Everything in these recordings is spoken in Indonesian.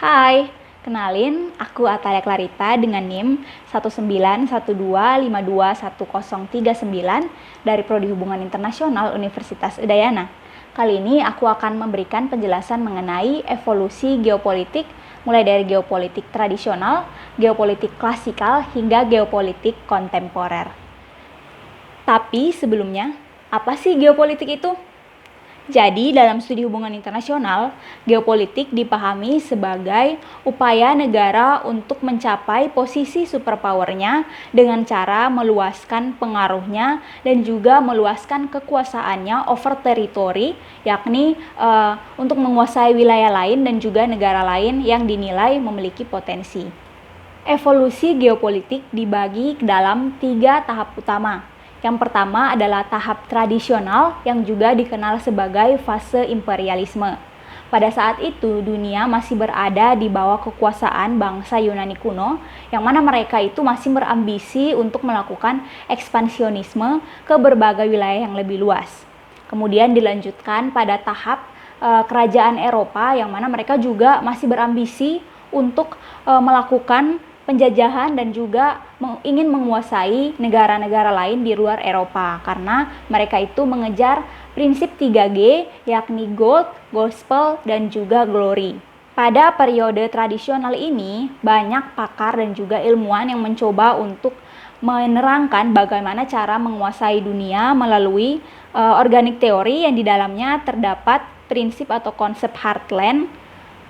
Hai, kenalin aku Atalia Clarita dengan NIM 19125211039 dari Prodi Hubungan Internasional Universitas Udayana. Kali ini aku akan memberikan penjelasan mengenai evolusi geopolitik mulai dari geopolitik tradisional, geopolitik klasikal, hingga geopolitik kontemporer. Tapi sebelumnya, apa sih geopolitik itu? Jadi, dalam studi hubungan internasional, geopolitik dipahami sebagai upaya negara untuk mencapai posisi superpowernya dengan cara meluaskan pengaruhnya dan juga meluaskan kekuasaannya over teritori, yakni untuk menguasai wilayah lain dan juga negara lain yang dinilai memiliki potensi. Evolusi geopolitik dibagi ke dalam 3 tahap utama. Yang pertama adalah tahap tradisional yang juga dikenal sebagai fase imperialisme. Pada saat itu, dunia masih berada di bawah kekuasaan bangsa Yunani kuno, yang mana mereka itu masih berambisi untuk melakukan ekspansionisme ke berbagai wilayah yang lebih luas. Kemudian dilanjutkan pada tahap kerajaan Eropa, yang mana mereka juga masih berambisi untuk melakukan penjajahan dan juga ingin menguasai negara-negara lain di luar Eropa karena mereka itu mengejar prinsip 3G yakni gold, gospel, dan juga glory. Pada periode tradisional ini, banyak pakar dan juga ilmuwan yang mencoba untuk menerangkan bagaimana cara menguasai dunia melalui organic theory yang di dalamnya terdapat prinsip atau konsep heartland,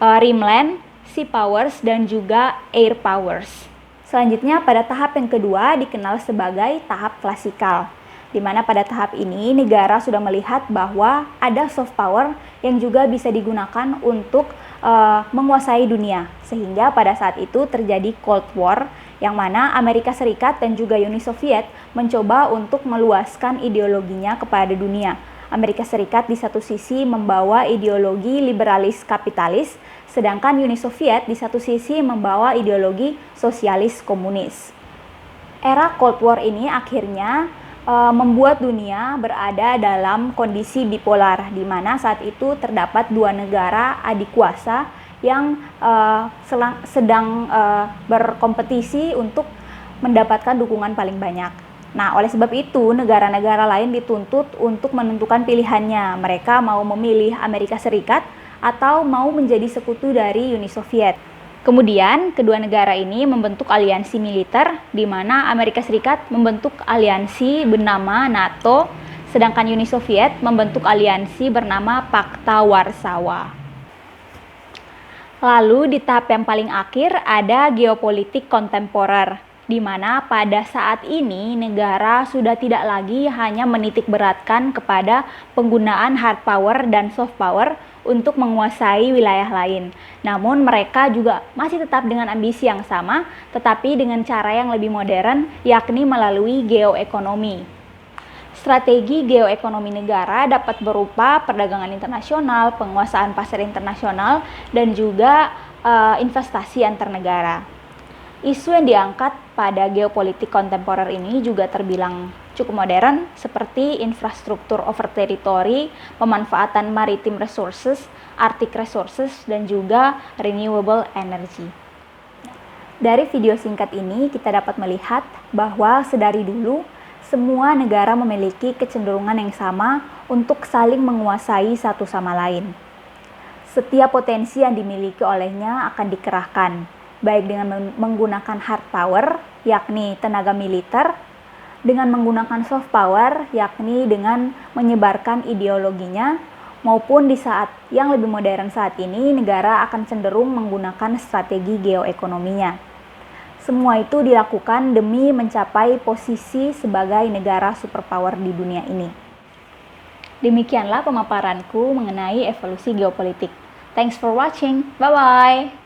rimland, sea powers, dan juga air powers. Selanjutnya pada tahap yang kedua dikenal sebagai tahap klasikal, di mana pada tahap ini negara sudah melihat bahwa ada soft power yang juga bisa digunakan untuk menguasai dunia. Sehingga pada saat itu terjadi Cold War, yang mana Amerika Serikat dan juga Uni Soviet mencoba untuk meluaskan ideologinya kepada dunia. Amerika Serikat di satu sisi membawa ideologi liberalis kapitalis, sedangkan Uni Soviet di satu sisi membawa ideologi sosialis komunis. Era Cold War ini akhirnya membuat dunia berada dalam kondisi bipolar, di mana saat itu terdapat 2 negara adik kuasa yang sedang berkompetisi untuk mendapatkan dukungan paling banyak. Nah, oleh sebab itu, negara-negara lain dituntut untuk menentukan pilihannya. Mereka mau memilih Amerika Serikat atau mau menjadi sekutu dari Uni Soviet. Kemudian, kedua negara ini membentuk aliansi militer, di mana Amerika Serikat membentuk aliansi bernama NATO, sedangkan Uni Soviet membentuk aliansi bernama Pakta Warsawa. Lalu, di tahap yang paling akhir ada geopolitik kontemporer, di mana pada saat ini negara sudah tidak lagi hanya menitik beratkan kepada penggunaan hard power dan soft power untuk menguasai wilayah lain. Namun mereka juga masih tetap dengan ambisi yang sama, tetapi dengan cara yang lebih modern, yakni melalui geoekonomi. Strategi geoekonomi negara dapat berupa perdagangan internasional, penguasaan pasar internasional, dan juga investasi antar negara. Isu yang diangkat pada geopolitik kontemporer ini juga terbilang cukup modern, seperti infrastruktur over territory, pemanfaatan maritime resources, arctic resources, dan juga renewable energy. Dari video singkat ini kita dapat melihat bahwa sedari dulu semua negara memiliki kecenderungan yang sama untuk saling menguasai satu sama lain. Setiap potensi yang dimiliki olehnya akan dikerahkan, baik dengan menggunakan hard power, yakni tenaga militer, dengan menggunakan soft power, yakni dengan menyebarkan ideologinya, maupun di saat yang lebih modern saat ini, negara akan cenderung menggunakan strategi geoekonominya. Semua itu dilakukan demi mencapai posisi sebagai negara superpower di dunia ini. Demikianlah pemaparanku mengenai evolusi geopolitik. Thanks for watching. Bye-bye.